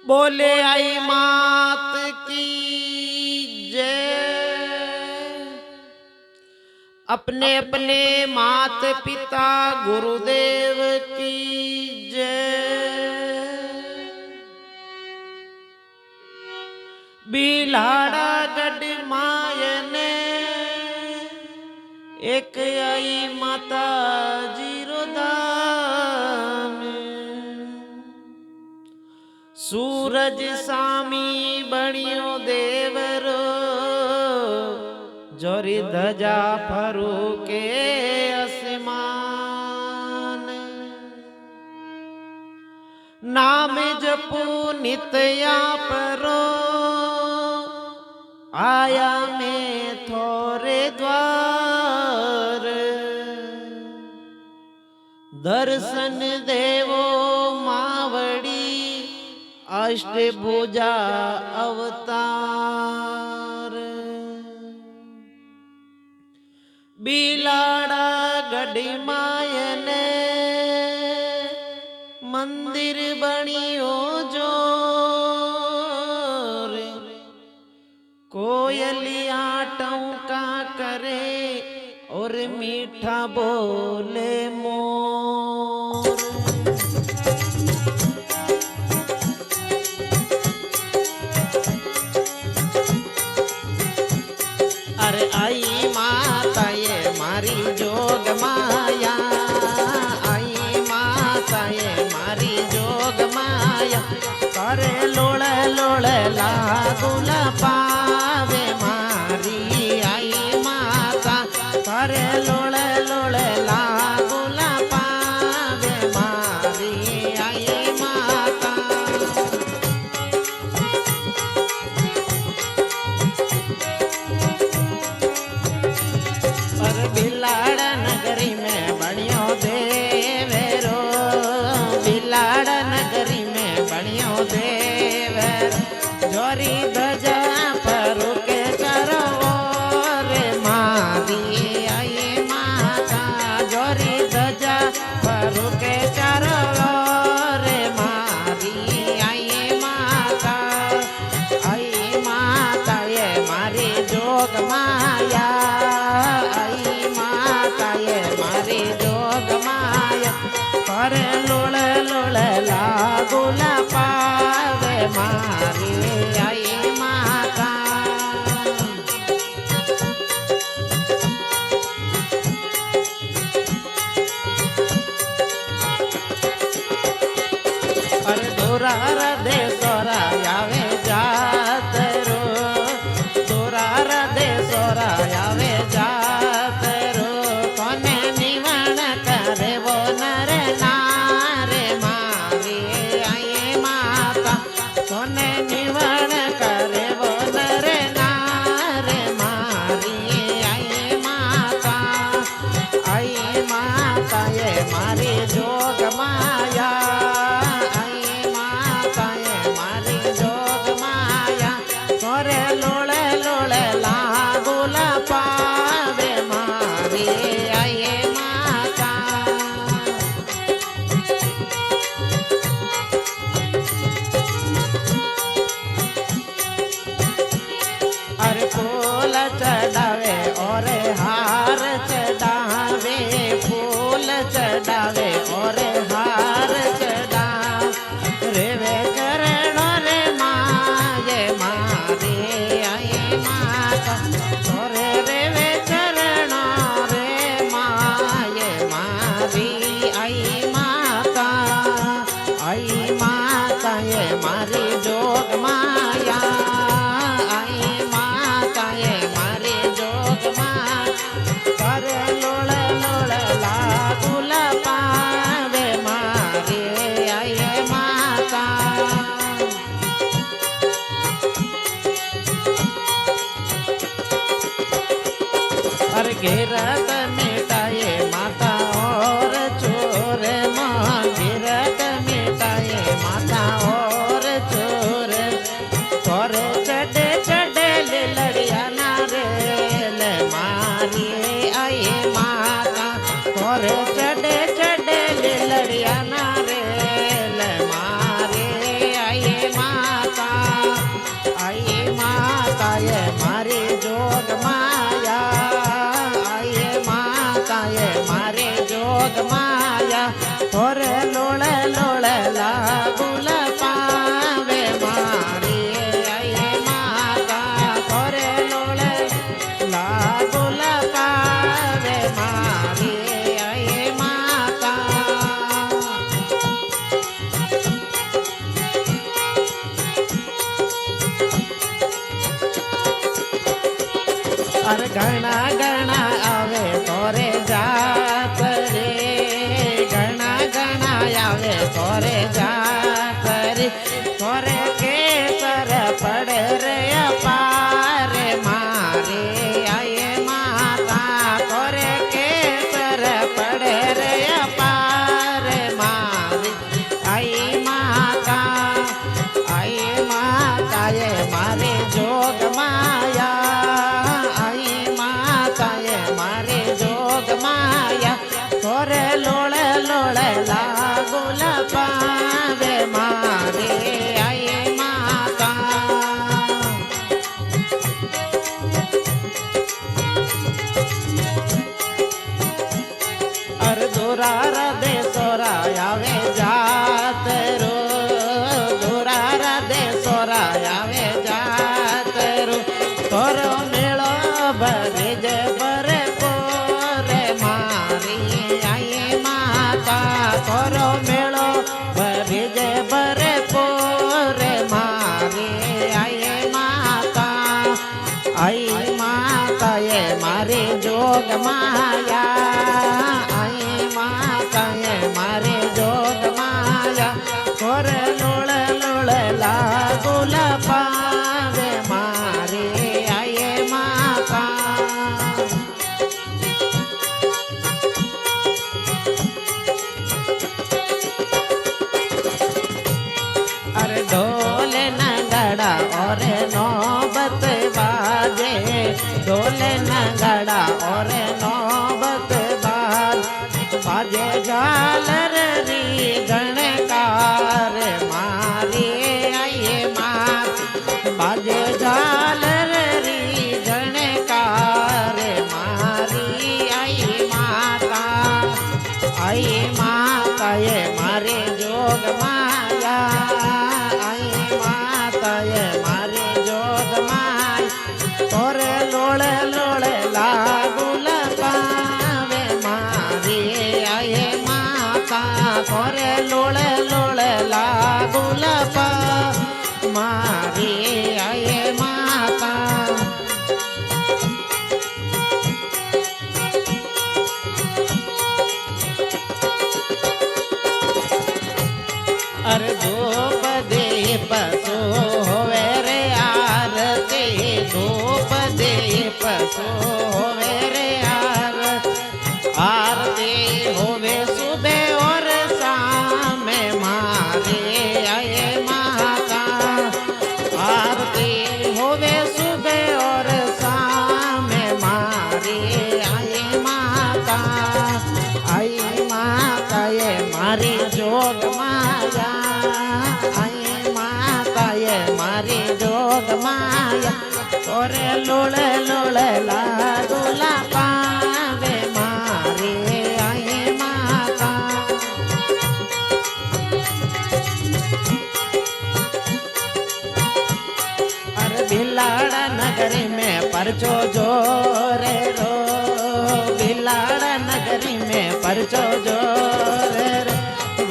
बोले आई मात की जय। अपने अपने मात पिता गुरुदेव की जय। बिलाड़ा गढ़ मायने एक आई माता जीरो धाम। सूरज सामी बणियो देवरो जोरी धजा फरू के आसमान। नाम जपू नित्या परो आया में थोरे द्वार। दर्शन देवो मावड़ी अष्टभुजा अवतार। बिलाड़ा गढ़ मायने मंदिर बनियो जोर। कोयलिया टौका करे और मीठा बोले मोर। अरे आई माता ये मारी जोग माया। आई माता ये मारी जोग माया। करे लोड़ लोड़ लागुला पावे मारी आई माता। करे लोड़ लोड़ लागुला पावे मारी आई माता। पर बिलाड़ा नगरी में बनियो देवेरो। बिलाड़ा नगरी में बनियो देवेरो। जोरी धजा फरू के चारो रे मारी आई माता। जोरी धजा फरू के चारो रे मारी आई माता। आई माता ये मारी जोग माया। आई माता ये मारी जोग माया। पर लोड़ लोड़ लागुला पावे मारी आई माता। अरे दोरा दे सोरा आवे जात रो। दोरा दे सोरा आवे जात रो। कोने निवण करे वो नर नारे मारी आई माता। कोने निवण करे वो नर नारे मारी आई माता। आई माता ये मारी जोग माया। आई माता ये मारी जोग माया। तोरे लोड़े लोड़े लागुला पावे मारी आई माता। अरे फूल चढ़ावे और हार चढ़ावे। फूल चढ़ावे और हार चढ़ावे। रेवे चरणों रे माये मारे आई माता। तोरे रेवे चरणों रे माये मारी आई माता। आई माता ये मारी जोग माया। आई माता ये मारी जोग माया। कर लोड़ लोड़ लागुला पावे मारी आई माता। अरे घेरत मिटाए माता और चोर माँ। घेरत मिटाए माता और चोर। तोर चढ़े चढ़े ले लड़िया नारे ले मारी आई माता। तोर चढ़े चढ़े ले लड़िया नारे ले मारे आई माता। अरे घना घना आवे तोरे जात रे, घना घना आवे तोरे जात रे, तोरे केसर पड़े रे अपार मारे आए माता, तोरे केसर पड़े रे अपार मारे आई माता ये मारे जोग माया, आई माता ये मारे जोग माया, तोरे लोड़े लोड़े लागुल पावे मारे आई माता। अरे दुरार दे सोरा आवे जात रो, दुरार दे सोरा आवे जात रो, तोरो मेळो भरिज बरे पोरे मारी आई माता, तोरो मेळो भरिज बरे पोरे मारी आई माता, आई माता ये मारी जोग माया, आई माता ये मारी जोग माया, तोरे लोळे लोळे लागुल पावे मारे आई माता। अरे ढोल नगड़ा और नौबत बाजे, ढोल नगड़ा और नौबत बाजे, झालर री गणकार मारे आइए मात, बाजे झालर री गणकार मारी आई माता, आई माता ये मारे जोग माया, आई माता ये मारे जोग माया, तोरे लोळे लोळे लागुल पावे मारे आए माता, तोरे लोळे लोळे लागुल पा मारे आए माता। अरे धूप दीप सो होवे रे आरती, धूप दीप सो होवे रे आरती होवे सुबह और शाम मारे आए माता, आरती होवे सुबह और शाम मारे आए माता, आई माता ये मारी जोग माया, आई माता ये मारी जोग माया, तोरे लोळे लोळे लागुल पावे मारे आई माता। अरे बिलाड़ा नगरी में परचो जोरे रो, बिलाड़ा नगरी में परचो जोरे रो,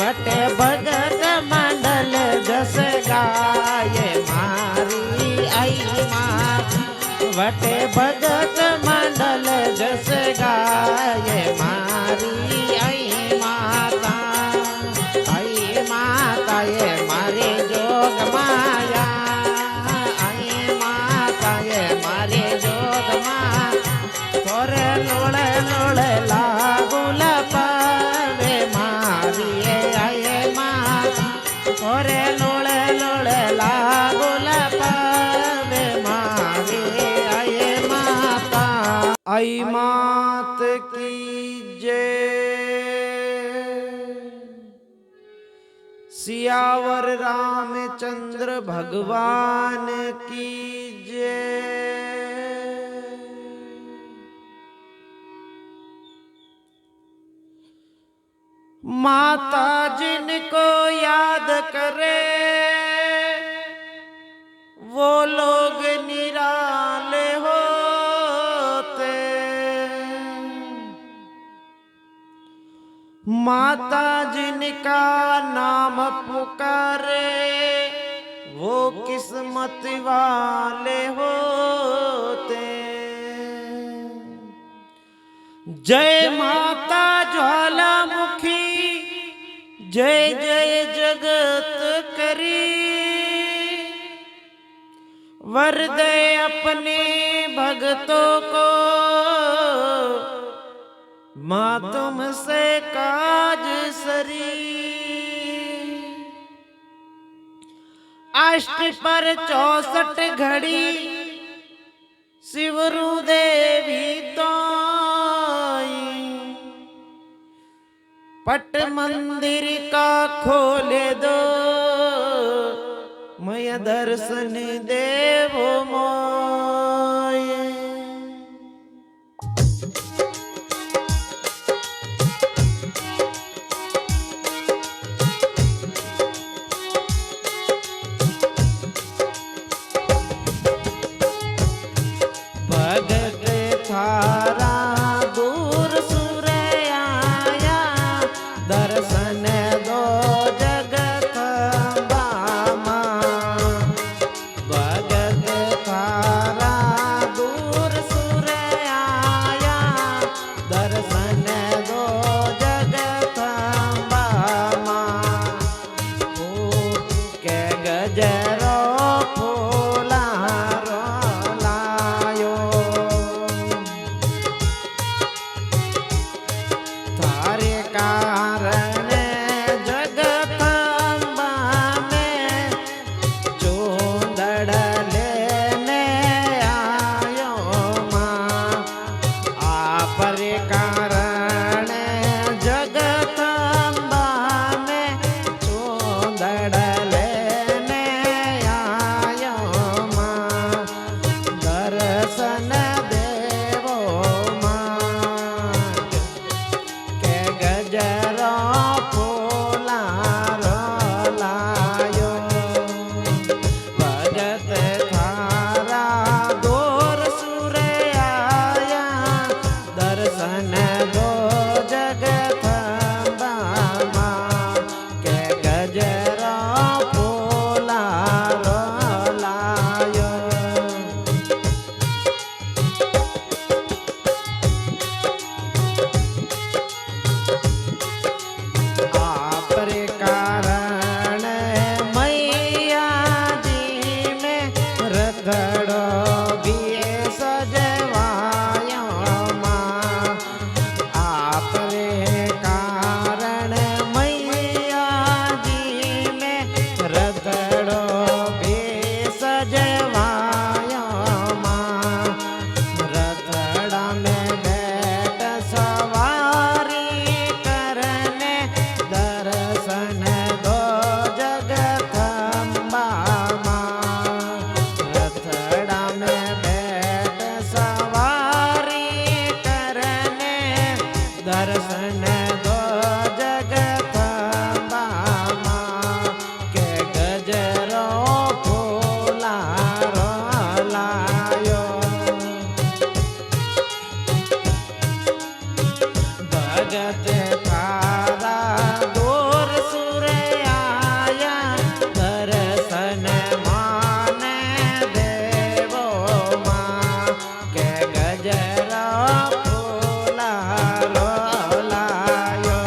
वटे भगत मंडल जस गाये मारी आई मात, वटे भगत मंडल जस गाये मारी आई माता, आई माता ये मारे जोग माया, आई माता ये मारे जोग माया, तोरे लोळे लोळे लागुल पावे मारी आई माता, तोरे लोळे लोळे लागुल पावे मारी आई माता। आई मात की जय, सियावर रामचंद्र भगवान की जय। माता जिनको याद करे वो लोग निराले होते, माता जिनका नाम पुकारे वो किस्मत वाले होते। जय माता ज्वालामुखी, जय जय जगत करी, वर दे अपने भक्तों को, माँ तुमसे काज सरी। अष्ट पर 64 घड़ी शिवरु देवी तो पट मंदिर का खोले दो, मैं दर्शन देवो मोय। भगत थारा दूर सुर आया, दर्शन दो जगत बामा। भगत थारा दूर सुर आया, दर्शन दो जगत बामा। के गजरो फूला लायो, थारे कारण जगदम्बा में चूंदड़ लेने आयो माँ। आपरे कारण जगदम्बा में चूंदड़ लेने आयो माँ। दर्शन देवो माँ, के गजरो फूला लायो। भगत थारा दूर सुर आया, दर्शन दो जगदम्बा माँ। के गजरो फूला लायो। आपरे कारण मैया जी में रथड़ो भी सजवायो माँ। आपरे कारण मैया जी में रथड़ो भी सजवायो माँ। रथड़ा में बैठ सवारी करने, दर्शन दो जगदम्बा माँ। रथड़ा में बैठ सवारी करने, दर्शन दो जगदम्बा माँ। के गजरो फूला लायो। भगत थारा दूर सुर आया, दर्शन माने देवो माँ। के गजरा फूला लायो।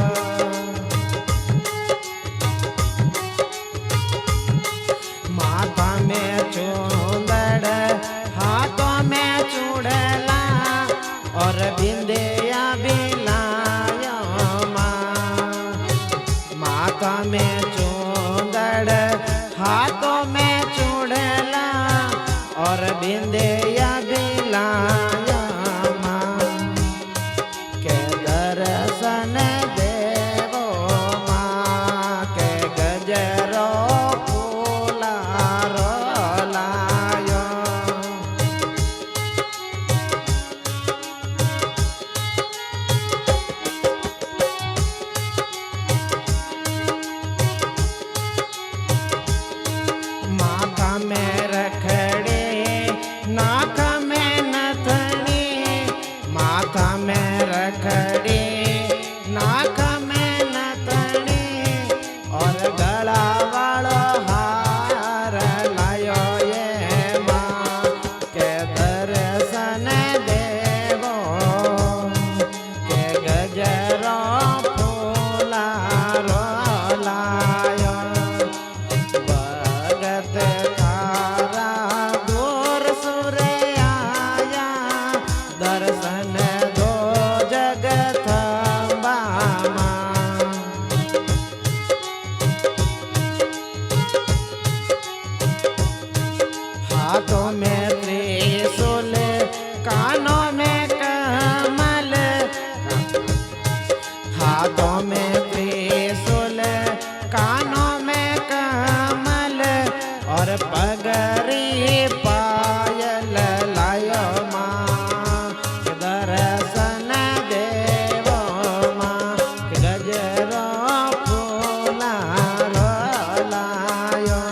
माथा में चूंदड़, हाथों में चूड़ला, और बिंदिया बिलायो माँ। माथा में चूंदड़, हाथों में चूड़ला, और बिंदिया बिलायो माँ। के दर्शन देवो माँ। के गजरो फूला लायो। माथा में रखड़े, नाक में नथनी, थारा दूर सुर आया दर्शन दो जगदम्बा मां। हाथों में त्रिशूल कानों में कमल, हाथों में त्रिशूल कानों में कमल और पगड़ी पायल लायो मां दर्शन देवो मां गजरो फूला लायो।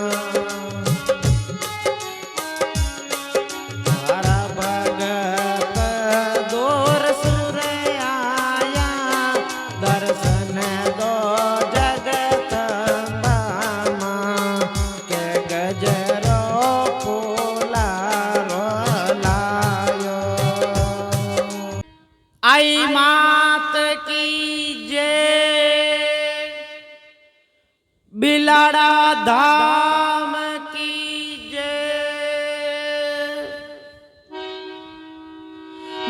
तारा भगत दूर सुर आया दर्शन दो जगदम्बा मां के गजरो फूला लायो। आई मात की जय, बिलाड़ा धाम की जय।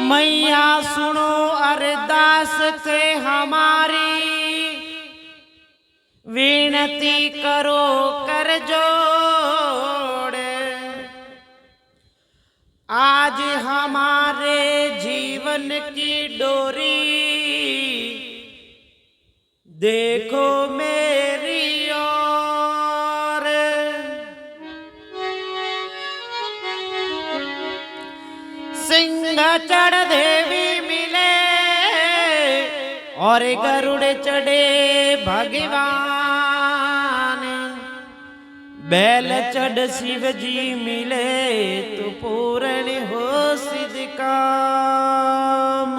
मैया सुनो अरदास से हमारी, विनती करो कर जोड़। आज हमारे जीवन की डोरी देखो मेरी ओर। सिंह चढ़ देवी मिले और गरुड़ चढ़े भगवान। बैल चढ़ शिव जी मिले तो पूर्ण हो सिद्ध काम।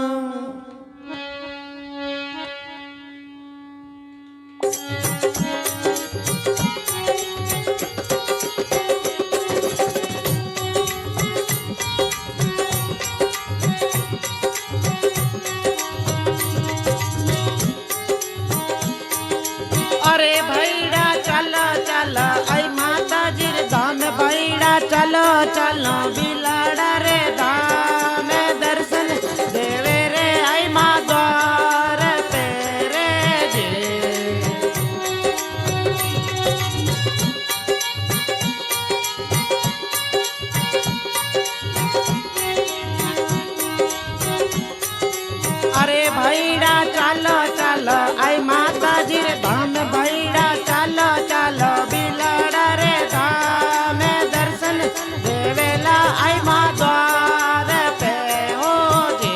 अरे भैया चलो चलो आई माता जी धाम, भैया चलो चलो बिलाड़ा रे धाम दर्शन देवे रे आई माँ द्वार पे रे जे। अरे भैया चलो चलो आई माता जी धाम, भैया चलो चलो बिलाड़ा रे धाम दर्शन देवेला आई माँ द्वार पे हो जे।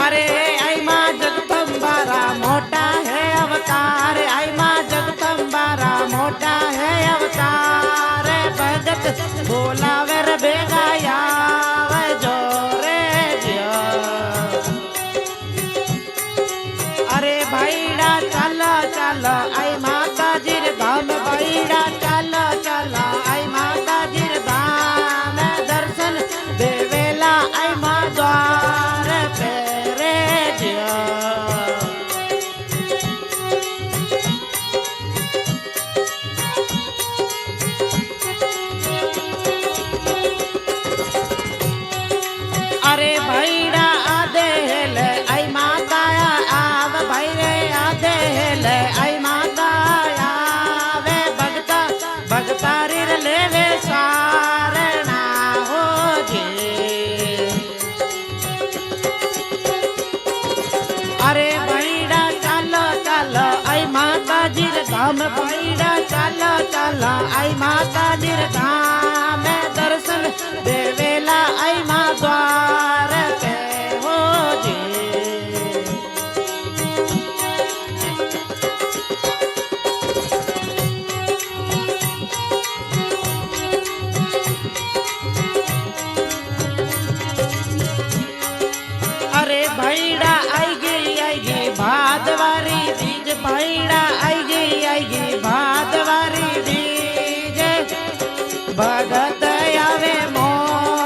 अरे आई माँ जगदम्बारा मोटा है अवतार, आई माँ जगदम्बारा मोटा है अवतार। भगत बोलावर बेगाया जोरे जिया। अरे भैया चलो चलो आई माता जी धाम, भैया चलो चलो आई माता जी धाम दर्शन देवेला आई माँ द्वार पे रे जिया। अरे भैया आधे ले आई माता आव, भैरे आधे ले आई माता आवे भगता भगतारी लेवे सारणा हो जे। अरे भैया चलो चलो आई माता जी धाम, भैया चलो चलो आई माता जी धाम दर्शन देवेला आई माँ द्वार पे हो जे। अरे भैया आएगी भादवारी बीज, भैया आएगी भादवारी बीज। भगत आवे मोर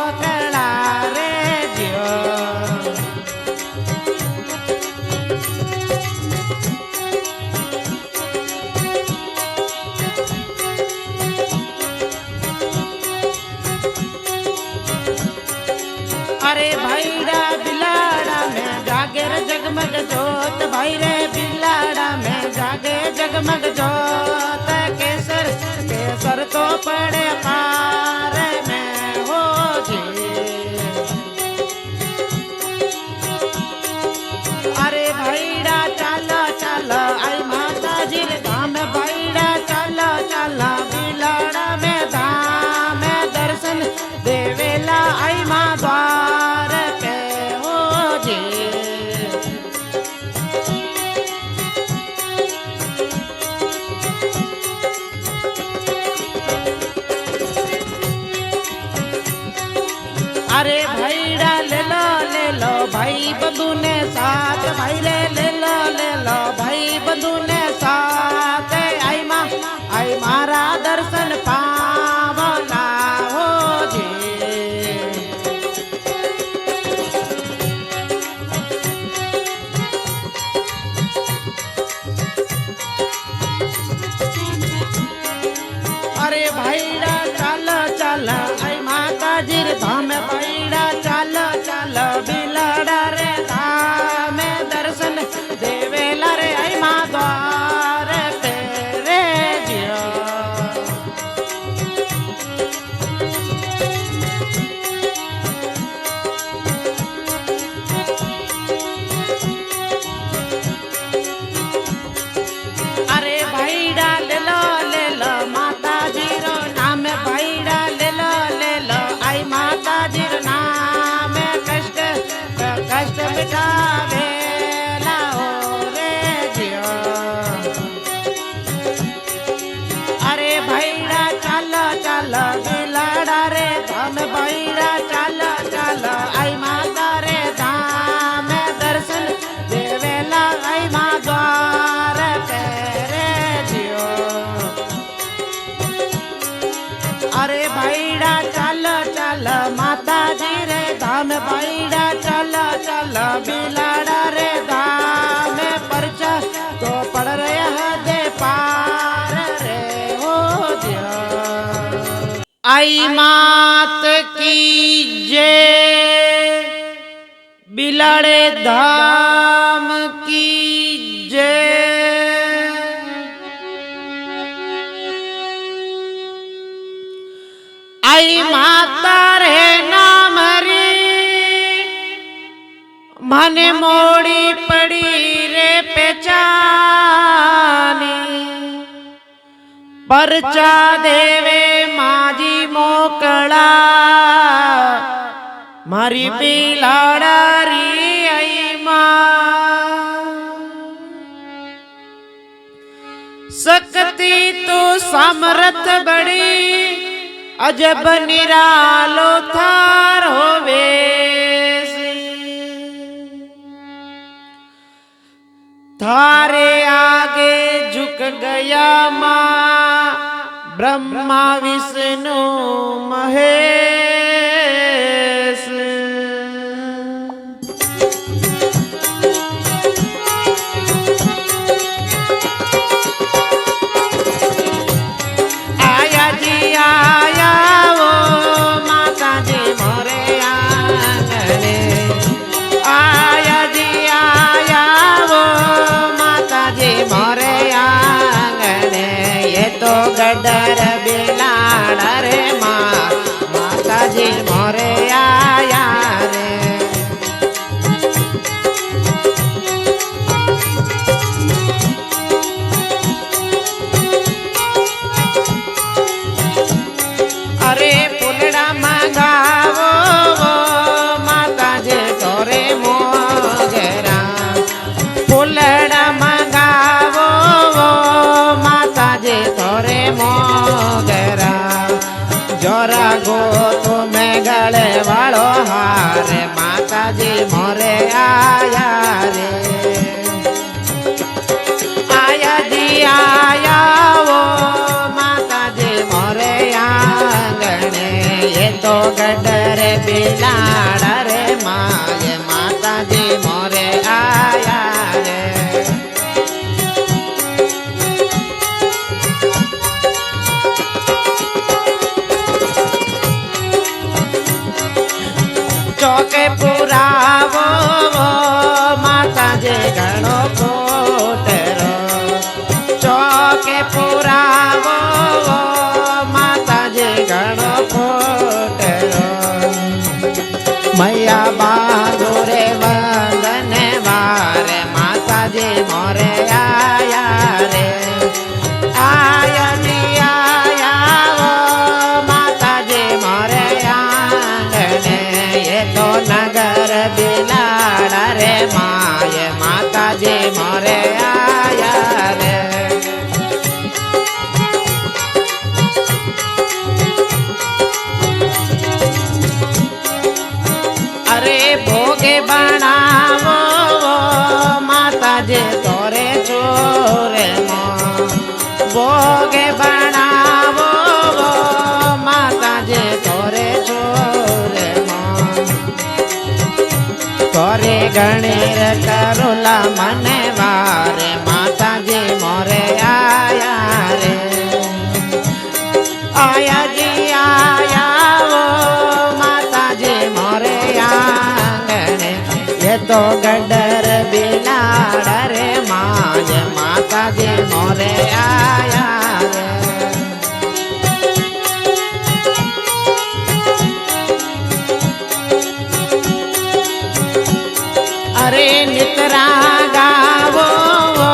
जगमग जोत केसर केसर तो पड़े पार में हो जी। अरे भाईड़ा चाला चाला आई माता जी रे धाम भाईड़ा चाला चाला बिलाड़ा में धाम दर्शन देवेला आई माँ द्वार पे हो जी। अरे भाईड़ा ले लो भाई बंधु ने साथ भाई रे ले लो भाई बंधु ने साथ आई मारा दर्शन पावला हो जी। अरे भाईड़ा चल चल आई माता जी रे धाम भाईड़ा चल चल बिलाड़ा रे धाम दर्शन देवेला रे आई माँ द्वार पे रे जिया। अरे भाईड़ा ले लो माता जी रो नाम भाईड़ा ले लो आई माता जी रो नाम कष्ट कष्ट मिटावे लाओ रे जियो। अरे भाईड़ा चल चल बिलाड़ा रे धाम भाईड़ा चल चल आई माता रे धाम दर्शन देवेला आई माँ द्वार पे रे जियो। अरे भाईड़ा चल चल माता जी रे धाम भाईड़ा चल चल बिलाड़ा रे धाम परचा तो पड़ रहा दे पार रे हो जिया। आई मात की जय बिलाड़े धाम की जय। आई माता रे नाम रे मने मोड़ी पड़ी रे पहचानी परचा देवे माजी मोकड़ा मारी बिलाड़ा री आई माँ। सकती तो समर्थ बड़ी अजब निरालो थार होवे थारे आगे झुक गया माँ ब्रह्मा विष्णु महेश। आया जी आया वो माता जी मोरे आंगने आया जी आया वो माता जी मोरे आंगने ये तो गडर बिलाड़ा रे माँ माता जी मोरे आया रे। अरे पुलड़ा मंगावो वो माता जी तोरे मोगरा पुलड़ा मंगावो वो माता जी तोरे मोगरा जोरा गो तुम्हें गले वालो हार माता जी मोरे आया रे। आया जी आया वो माता जी मोरे आंगने ये तो गडर बिलाड़ा रे माँ ये माता जी मोरे आया रे। चौके पुरावो वो माता जी घणो कोटरो चौ जी मोरे आया रे आया जी आया वो माता जी मोरे आंगने ये तो नगर बिलाड़ा रे माए माता जी मोरे आया रे अरे भोगे बनावो माता जी तोरे चोरे भोगे बनावो माता जी तोरे चोरे तोरे गणेर करोला मने वारे माता जी मोरे आया रे आया जी आया वो माता जी मोरे आंगने ये तो गडर बिलाड़ा रे माज माता जी मोरे आया रे अरे नितरा गावो वो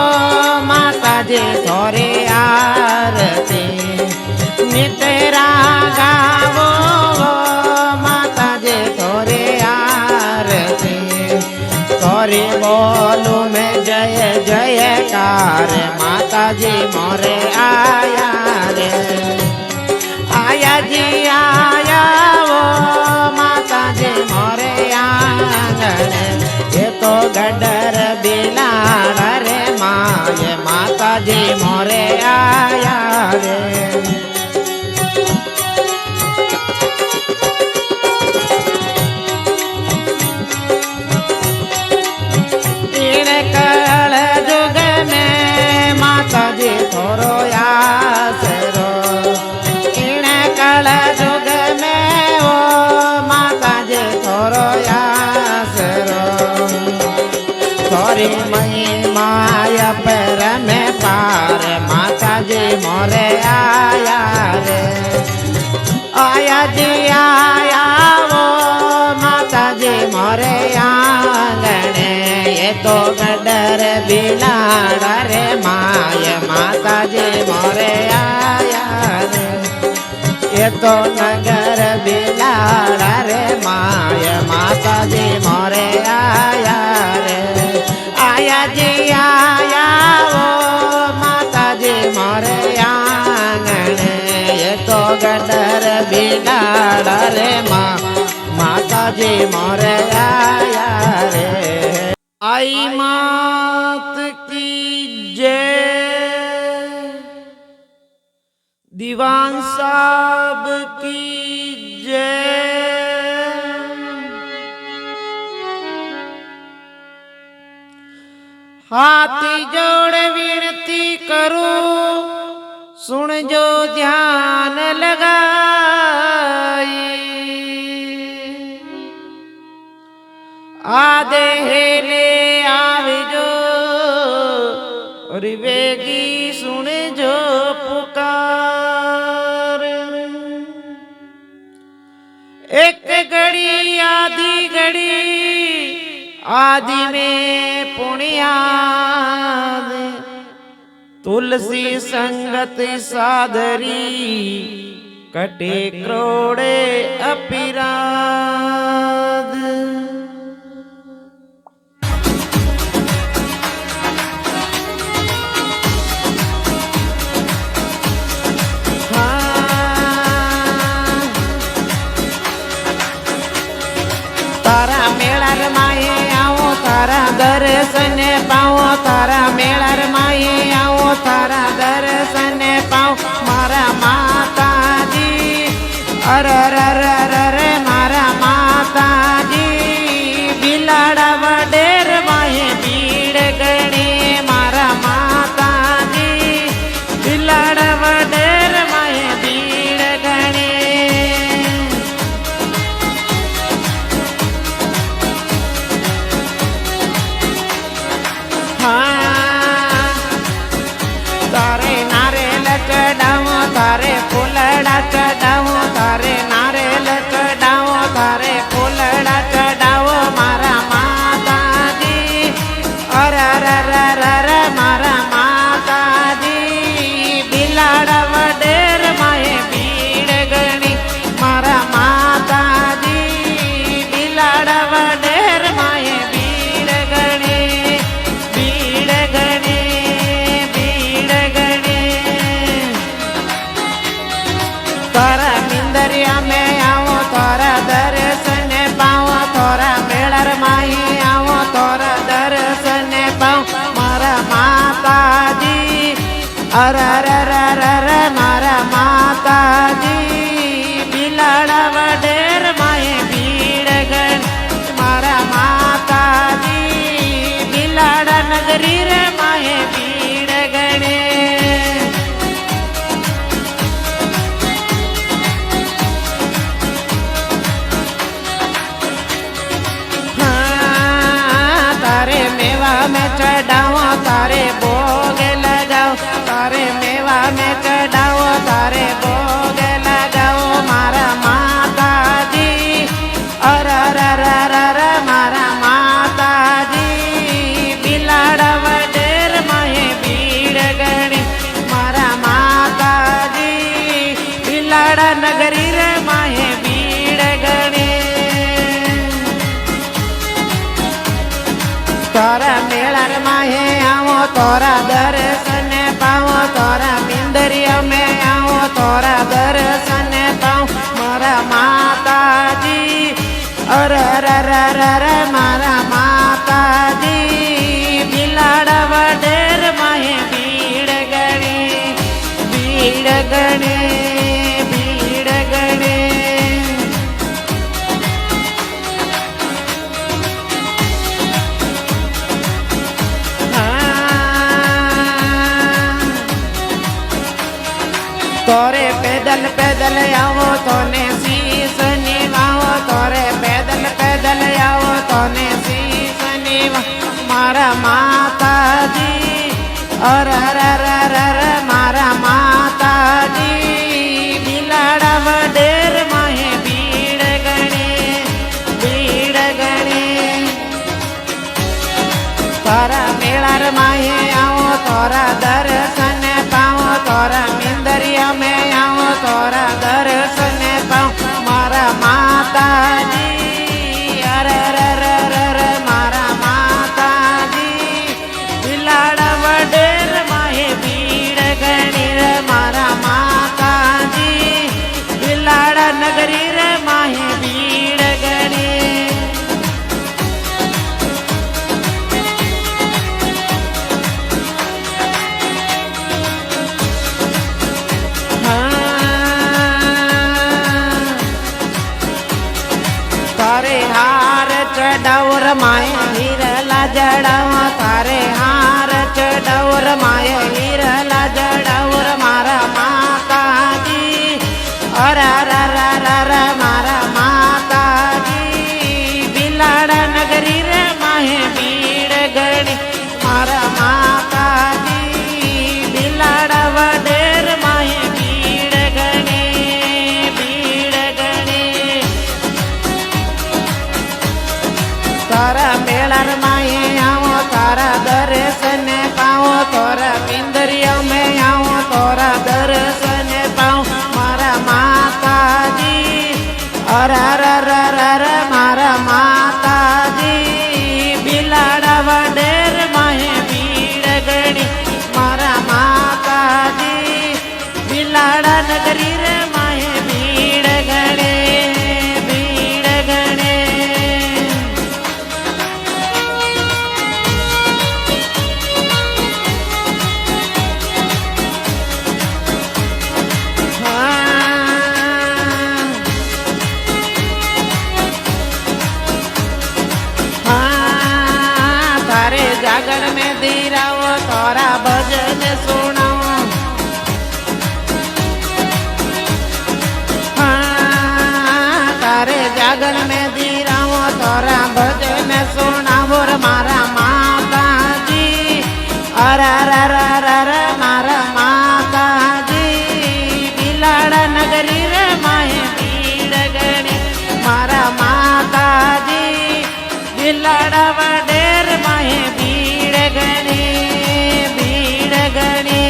माता जी थोरे आरती नितरा गावो वो माता जी थोरे आरती थोरे बोलू में जय जयकार माता जी मोरे आया रे आया जी आया वो माता जी मोरे आंगने ये तो गडर बिलाड़ा रे माए माता जी मोरे आया रे इन कल जुग में माता जी थोरो आसरो इन कल जुग में वो माता जी थोरो आसरो थोरी मई माया पर में पार माता जी मोरे आया रे आया जी आया वो माता जी मोरे आंगने ये तो गडर बिलाड़ा रे माय माता जी मोरे आया रे ये तो नगर बिलाड़ा रे माय माता जी मोरे आया रे आया जी आया वो माता जी मोरे आंगने ये तो गडर बिलाड़ा रे माता जी मोरे आया रे आई मात की जय दीवान साहब की जय हाथी जोड़ विनती करूं सुन जो ध्यान लगाई आदे हेले आवजो और वेगी सुन जो पुकार एक घड़ी आदि में पुण्याद तुलसी संगत सादरी कटे क्रोड़े अपराध तारा मेळार माये आओ तारा दर्शन पाओ तारा मेळार माये आओ तारा दर्शन पाओ मारा माता जी अर मारा माता માતાજી અર અર અર અર મારા માતાજી બિલાડા વડેર માહે ભીડ ગણ મારા માતાજી બિલાડા નગરી રે માહે ભીડ ગણે તારે મેવા में चढ़ाओ तारे भोग लगाओ तारे मेवा में चढ़ाओ तारे भोग लगाओ मारा माताजी अर अर अर अर मारा माताजी बिलाड़ा वडेर माहे भीड़ गणी मारा माताजी बिलाड़ा नगरी रे माहे भीड़ गणी तोरा मेळर माहे आओ तोरा दर्शन पाओ तोरा मिंदरिया में आओ तोरा दर्शन पाओ मारा माताजी अर अर अर अर मारा माताजी बिलाड़ा वडेर माहे भीड़ गणी भीड़ गणी भीड़ गणी तोरे पैदल पैदल आओ तोने शीस निवाओ तोरे पैदल पैदल आओ तोने शीस निवा मारा माताजी अर अर अर अर मारा माताजी बिलाड़ा वडेर माहे भीड़ गणी भीड़ गणी तोरा मेळर माहे आओ तोरा दर्शन पाओ तोरा मिंदरिया में आओ तोरा दर्शन पाओ मारा माताजी अर अर अर अर मारा माताजी बिलाड़ा वडेर माहे भीड़ गणी रे मारा माताजी बिलाड़ा नगरी रे माहे भीड़ गणी तारे हार चढ़ाओ माए हीरला जड़ाओ तारे हार चढ़ाओ माए हीरला जड़ाओ मारा माताजी अर अर अर अर मारा माताजी बिलाड़ा नगरी रे माहे भीड़ गणी मारा माताजी बिलाड़ा वडेर माहे भीड़ गणी भीड़ गणी तारा मेळर माहे आओ तारा दर्शन पाओ तोरा मिंदरिया में आओ तोरा दर्शन पाओ मारा माताजी अर अर अर अर मारा माताजी बिलाड़ा वडेर माहे भीड़ गणी मारा माताजी बिलाड़ा नगरी रे माहे भीड़ गणी भीड़ गणी तारे जागरण में धीराओ तोरा भजन सुनाओ तारे जागरण में धीराओ तोरा भजन सुनाओ मारा माताजी अर अर अर अर मारा माताजी बिलाड़ा नगरी रे माहे भीड़ गणी मारा माताजी बिलाड़ा वडेर माहे भीड़ गणी भीड़ गणी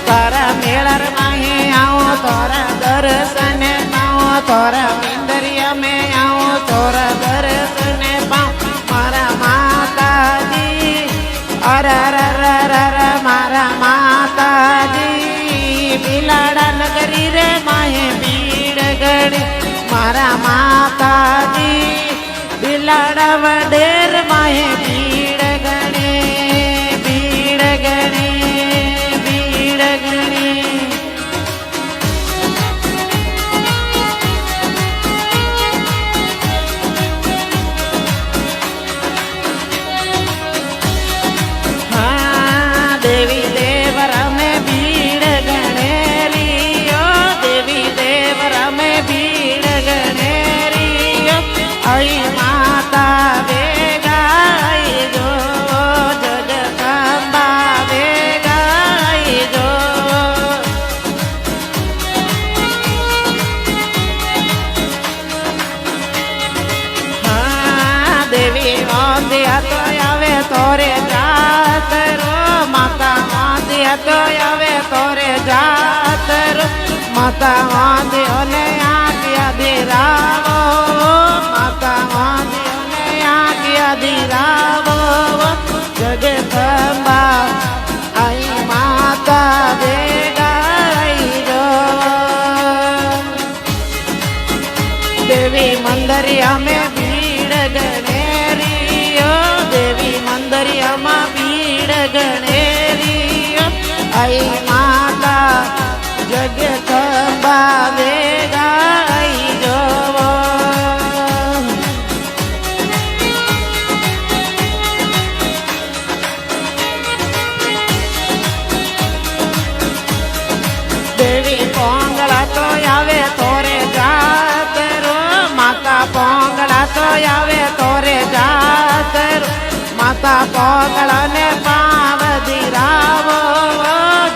तारा मेळर माहे आओ तोरा दर्शन पाओ तोरा मिंदरिया में आओ तोरा दर्शन पाओ लाड़ा वडेर माहे भीड़ गणे भीड़ गणे भीड़ गणे हाँ देवी देवरा में भीड़ गणेरी ओ देवी देवरा में भीड़ गणेरी ओ आई माता बेगा आई जो जगदम्बा बेगा आई जो हाँ देवी औंधिया तो आवे तोरे जातरो माता औंधिया तो आवे तोरे जातरो माता औंधियो ने आज्ञा दिरावो माता औंधियो ने आज्ञा दिरावो जगदम्बा आई माता बेगा आई जो देवी मंदिरिया में भीड़ गणेरी ओ देवी मंदिरिया में भीड़ गणेरी ओ आई माता जगदम्बा बेगा आई जो देवी पोंगला तो आवे तोरे जातरो माता पोंगला तो आवे तोरे जातरो माता पोंगला ने पाव दिरावो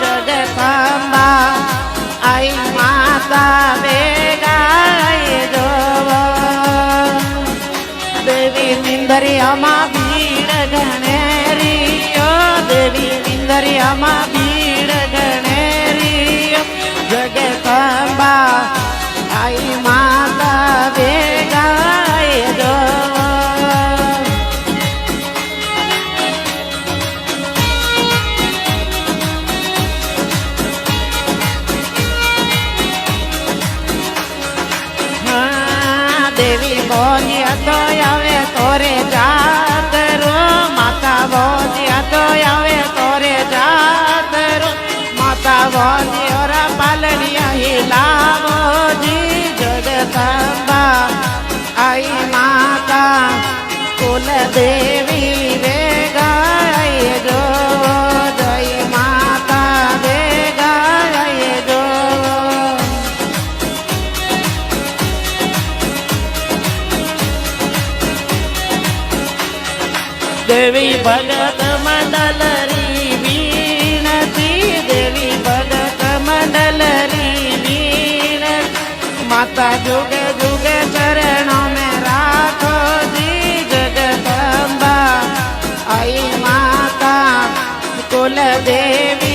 जगदम्बा आई माता बेगा आई जो देवी निंदरिया मां भीड़ गणेरी ओ देवी निंदरिया मां भीड़ गणेरी ओ जगदम्बा आई माता बेगा आई जो हाँ देवी बोलिया तो आवे तोरे जातरो माता बोलिया तो आवे तोरे जातरो माता बोलियो रा पालनिया हिलावो जी जगदम्बा आई माता कुल देवी बेगा आई जो जय माता बेगा आई जो देवी भगत मंडलरी वीणती देवी भगत मंडलरी वीण माता जुग जुग चरणों में राखो जी जगदम्बा आई माता कुल देवी